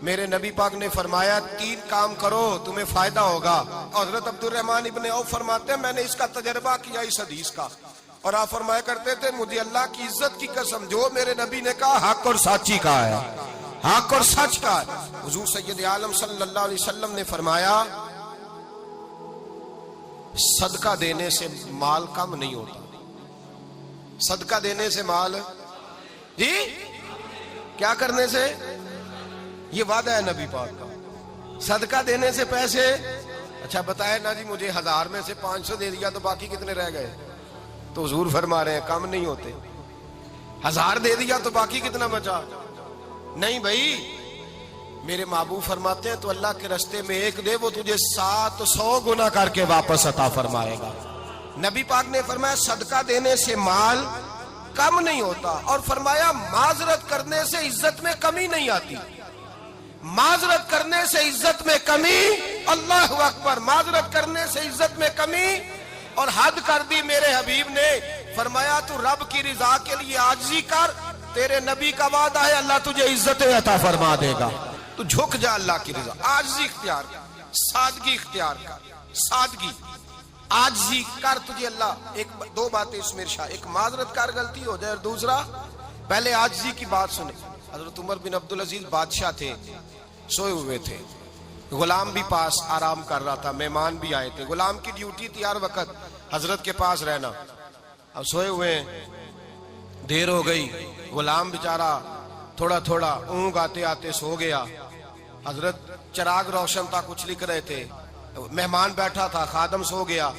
میرے نبی پاک نے فرمایا 3 کام کرو تمہیں فائدہ ہوگا. حضرت عبدالرحمن ابن عوف فرماتے ہیں میں نے اس کا تجربہ کیا اس حدیث کا, اور آپ فرمایا کرتے تھے مجھے اللہ کی عزت کی قسم جو میرے نبی نے کہا حق اور سچی کا ہے, حق اور سچ کا ہے. حضور سید عالم صلی اللہ علیہ وسلم نے فرمایا صدقہ دینے سے مال کم نہیں ہوتا. صدقہ دینے سے مال جی کیا کرنے سے, یہ وعدہ ہے نبی پاک کا. صدقہ دینے سے پیسے, اچھا بتائے نا جی مجھے 1000 میں سے 500 دے دیا تو باقی کتنے رہ گئے؟ تو حضور فرما رہے ہیں کم نہیں ہوتے. 1000 دے دیا تو باقی کتنا بچا؟ نہیں بھائی, میرے محبوب فرماتے ہیں تو اللہ کے راستے میں 1 دے وہ تجھے 700 گنا کر کے واپس عطا فرمائے گا. نبی پاک نے فرمایا صدقہ دینے سے مال کم نہیں ہوتا, اور فرمایا معذرت کرنے سے عزت میں کمی نہیں آتی. معذرت کرنے سے عزت میں کمی, اللہ اکبر, معذرت کرنے سے عزت میں کمی. اور حد کر دی میرے حبیب نے, فرمایا تو رب کی رضا کے لیے عاجزی کر, تیرے نبی کا وعدہ ہے اللہ تجھے عزت عطا فرما دے گا. تو جھک جا اللہ کی رضا, عاجزی اختیار کر, سادگی اختیار کر, سادگی عاجزی کر, تجھے اللہ 2 باتیں اس میں ارشاد, ایک معذرت کر غلطی ہو جائے, اور دوسرا پہلے عاجزی کی بات سنے. حضرت عمر بن عبدالعزیز بادشاہ تھے, سوئے ہوئے تھے, غلام بھی پاس آرام کر رہا تھا, مہمان بھی آئے تھے. غلام کی ڈیوٹی تھی ہر وقت حضرت کے پاس رہنا. اب سوئے ہوئے دیر ہو گئی, غلام بیچارہ تھوڑا تھوڑا اونگ آتے آتے سو گیا. حضرت چراغ روشن تھا, کچھ لکھ رہے تھے, مہمان بیٹھا تھا, خادم سو گیا.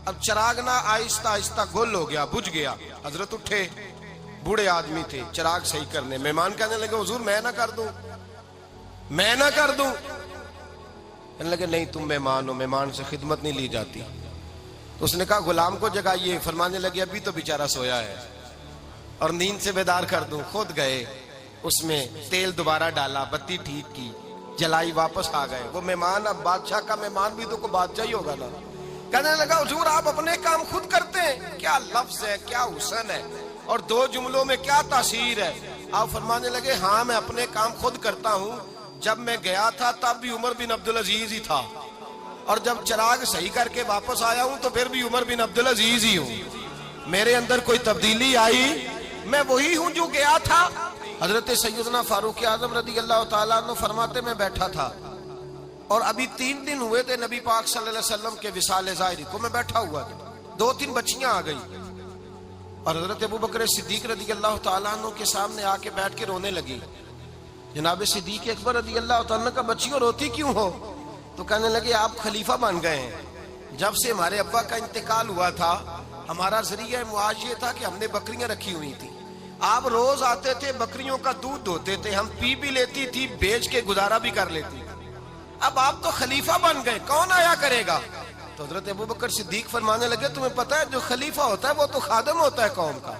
اب چراغ نہ آہستہ آہستہ گل ہو گیا, بجھ گیا. حضرت اٹھے, بوڑھے آدمی تھے, چراغ صحیح کرنے. مہمان کہنے لگے حضور میں نہ کر دوں, میں نہ کر دوں. کہنے لگے نہیں تم مہمان ہو, مہمان سے خدمت نہیں لی جاتی. تو اس نے کہا غلام کو جگائیے. فرمانے لگے ابھی تو بیچارہ سویا ہے اور نیند سے بیدار کر دوں. خود گئے, اس میں تیل دوبارہ ڈالا, بتی ٹھیک کی, جلائی, واپس آ گئے. وہ مہمان, اب بادشاہ کا مہمان بھی تو کوئی بادشاہ ہی ہوگا نا. کہنے لگا حضور آپ اپنے کام خود کرتے ہیں, کیا لفظ ہے, کیا حسن ہے, اور 2 جملوں میں کیا تاثیر ہے. آپ فرمانے لگے ہاں میں اپنے کام خود کرتا ہوں. جب میں گیا تھا تب بھی عمر بن عبدالعزیز ہی تھا, اور جب چراغ صحیح کر کے واپس آیا ہوں تو پھر بھی عمر بن عبدالعزیز ہی ہوں. میرے اندر کوئی تبدیلی آئی, میں وہی ہوں جو گیا تھا. حضرت سیدنا فاروق اعظم رضی اللہ تعالیٰ عنہ فرماتے میں بیٹھا تھا, اور ابھی 3 دن ہوئے تھے نبی پاک صلی اللہ علیہ وسلم کے وصال ظاہری کو. میں بیٹھا ہوا تھا, 2-3 بچیاں آ گئی, اور حضرت ابوبکر صدیق رضی اللہ تعالیٰ عنہ کے سامنے آ کے بیٹھ کے رونے لگی. جناب صدیق اکبر رضی اللہ تعالیٰ عنہ کا بچیوں روتی کیوں ہو؟ تو کہنے لگے آپ خلیفہ بن گئے ہیں. جب سے ہمارے ابا کا انتقال ہوا تھا ہمارا ذریعہ معاش یہ تھا کہ ہم نے بکریاں رکھی ہوئی تھی. آپ روز آتے تھے, بکریوں کا دودھ دھوتے تھے, ہم پی بھی لیتی تھی, بیچ کے گزارا بھی کر لیتی. اب آپ تو خلیفہ بن گئے, کون آیا کرے گا؟ تو حضرت ابوبکر صدیق فرمانے لگے تمہیں پتہ ہے جو خلیفہ ہوتا ہے وہ تو خادم ہوتا ہے قوم کا,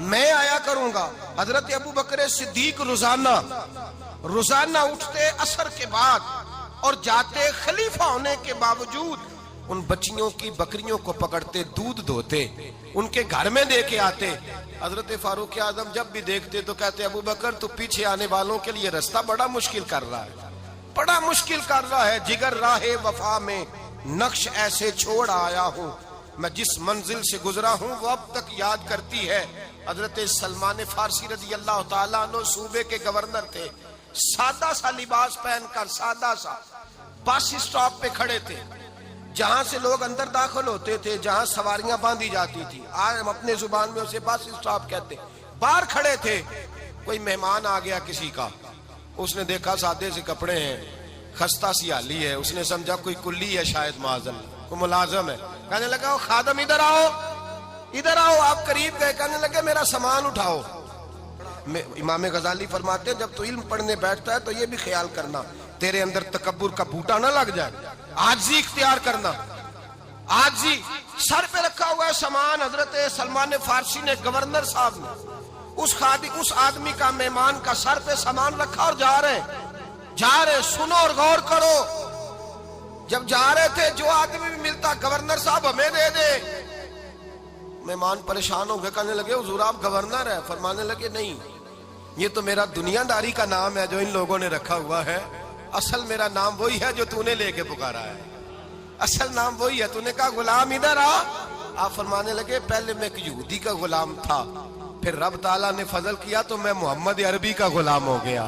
میں آیا کروں گا. حضرت ابوبکر صدیق روزانہ اٹھتے عصر کے بعد اور جاتے, خلیفہ ہونے کے باوجود ان بچیوں کی بکریوں کو پکڑتے, دودھ دھوتے, ان کے گھر میں دے کے آتے. حضرت فاروق اعظم جب بھی دیکھتے تو کہتے ابوبکر تو پیچھے آنے والوں کے لیے راستہ بڑا مشکل کر رہا ہے, بڑا مشکل کر رہا ہے. جگر راہ وفا میں نقش ایسے چھوڑ آیا ہوں, میں جس منزل سے گزرا ہوں وہ اب تک یاد کرتی ہے. حضرت سلمان فارسی رضی اللہ تعالیٰ عنہ صوبے کے گورنر تھے, سادہ سا لباس پہن کر, سادہ سا, بس اسٹاپ پہ کھڑے تھے, جہاں سے لوگ اندر داخل ہوتے تھے, جہاں سواریاں باندھی جاتی تھی, آج ہم اپنے زبان میں اسے بس اسٹاپ کہتے. باہر کھڑے تھے, کوئی مہمان آ گیا کسی کا, اس نے دیکھا سادے سے کپڑے ہیں, خستہ سی حالی ہے, اس نے سمجھا کوئی کلی ہے شاید, معاذ اللہ کوئی ملازم ہے. کہنے لگا خادم ادھر آؤ, ادھر آؤ. آپ قریب گئے, کہنے لگے میرا سامان اٹھاؤ. امام غزالی فرماتے ہیں جب تو علم پڑھنے بیٹھتا ہے تو یہ بھی خیال کرنا تیرے اندر تکبر کا بوٹا نہ لگ جائے, عاجزی اختیار کرنا. عاجزی, سر پہ رکھا ہوا ہے سامان. حضرت سلمان فارسی نے, گورنر صاحب نے, اس آدمی کا, مہمان کا سر پہ سامان رکھا اور جا رہے. سنو اور غور کرو. جب جا رہے تھے جو آدمی بھی ملتا, گورنر صاحب ہمیں دے دے. مہمان پریشان ہو گئے, کہنے لگے حضور آپ گورنر ہیں؟ فرمانے لگے نہیں, یہ تو میرا دنیا داری کا نام ہے جو ان لوگوں نے رکھا ہوا ہے، اصل میرا نام وہی ہے جو تو نے لے کے پکارا ہے، اصل نام وہی ہے۔ تو نے کہا غلام ادھر آ، آپ فرمانے لگے پہلے میں ایک یہودی کا غلام تھا، پھر رب تعالیٰ نے فضل کیا تو میں محمد عربی کا غلام ہو گیا،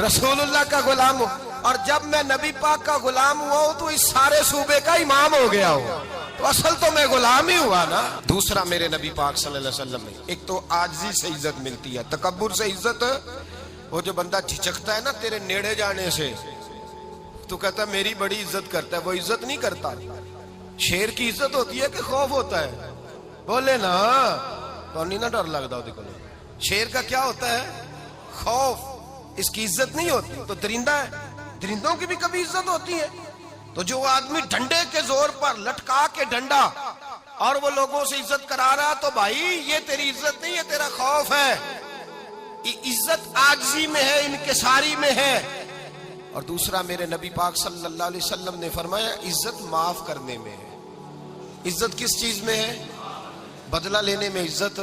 رسول اللہ کا غلام ہوں، اور جب میں نبی پاک کا غلام ہوا ہوں تو اس سارے صوبے کا امام ہو گیا ہوں، تو اصل تو میں غلام ہی ہوا نا۔ دوسرا میرے نبی پاک صلی اللہ علیہ وسلم میں ایک تو عاجزی سے عزت ملتی ہے، تکبر سے عزت، وہ جو بندہ جھجکتا ہے نا تیرے نیڑے جانے سے، تو کہتا ہے میری بڑی عزت کرتا ہے، وہ عزت نہیں کرتا۔ شیر کی عزت ہوتی ہے کہ خوف ہوتا ہے؟ بولے نا تو نہیں نہ ڈر لگتا ہوتی کو۔ شیر کا کیا ہوتا ہے؟ خوف، اس کی عزت نہیں ہوتی۔ تو درندہ ہے، درندوں کی بھی کبھی عزت ہوتی ہے؟ تو جو آدمی ڈنڈے کے زور پر لٹکا کے ڈنڈا اور وہ لوگوں سے عزت کرا رہا، تو بھائی یہ تیری عزت نہیں ہے، تیرا خوف ہے۔ عزت عاجزی میں ہے، انکساری میں ہے۔ اور دوسرا میرے نبی پاک صلی اللہ علیہ وسلم نے فرمایا عزت معاف کرنے میں ہے۔ عزت کس چیز میں ہے؟ بدلہ لینے میں عزت،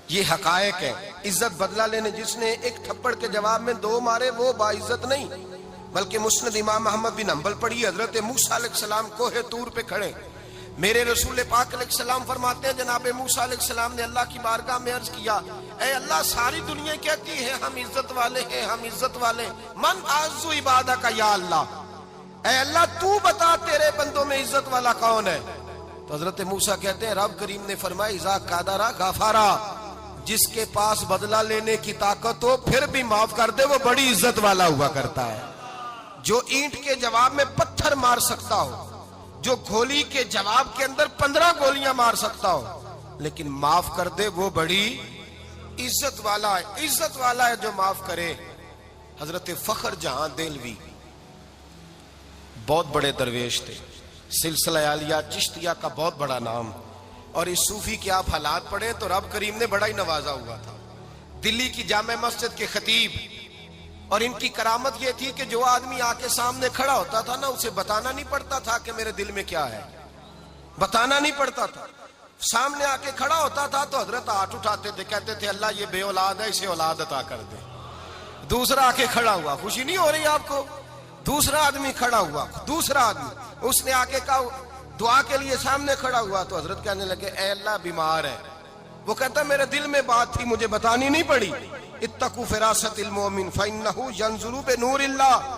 یہ حقائق ہے۔ عزت بدلہ لینے، جس نے ایک تھپڑ کے جواب میں دو مارے وہ باعزت نہیں، بلکہ مسند امام احمد بن حنبل پڑھی، حضرت موسیٰ علیہ السلام کوہ طور پہ کھڑے، میرے رسول پاک علیہ السلام فرماتے ہیں جناب موسیٰ علیہ السلام نے اللہ کی بارگاہ میں عرض کیا، اے اللہ ساری دنیا کہتی ہے ہم عزت والے ہیں، ہم عزت والے ہیں، من اعز عبادک یا اللہ، اے اللہ تو بتا تیرے بندوں میں عزت والا کون ہے؟ تو حضرت موسیٰ کہتے ہیں رب کریم نے فرمایا اذا قادر غفارا، جس کے پاس بدلہ لینے کی طاقت ہو پھر بھی معاف کر دے وہ بڑی عزت والا ہوا کرتا ہے۔ جو اینٹ کے جواب میں پتھر مار سکتا ہو، جو گولی کے جواب کے اندر 15 گولیاں مار سکتا ہو، لیکن معاف کر دے وہ بڑی عزت والا ہے۔ عزت والا ہے جو معاف کرے۔ حضرت فخر جہاں دہلوی بہت بڑے درویش تھے، سلسلہ عالیہ چشتیہ کا بہت بڑا نام، اور اس صوفی کے آپ حالات پڑھیں تو رب کریم نے بڑا ہی نوازا ہوا تھا۔ دلی کی جامع مسجد کے خطیب، اور ان کی کرامت یہ تھی کہ جو آدمی آ کے سامنے کھڑا ہوتا تھا نا اسے بتانا نہیں پڑتا تھا کہ میرے دل میں کیا ہے، بتانا نہیں پڑتا تھا۔ سامنے آ کے کھڑا ہوتا تھا تو حضرت ہاتھ اٹھاتے تھے، کہتے تھے اللہ یہ بے اولاد ہے اسے اولاد عطا کر دے۔ دوسرا آ کے کھڑا ہوا، خوشی نہیں ہو رہی آپ کو؟ دوسرا آدمی کھڑا ہوا، دوسرا آدمی اس نے آ کے کہا دعا کے لیے سامنے کھڑا ہوا، تو حضرت کہنے لگے اے اللہ بیمار ہے، وہ کہتا میرے دل میں بات تھی مجھے بتانی نہیں پڑی، اتقوا فراست المومن فإنہ ینظر بنور اللہ،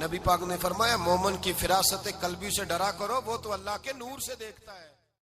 نبی پاک نے فرمایا مومن کی فراست قلبی سے ڈرا کرو، وہ تو اللہ کے نور سے دیکھتا ہے۔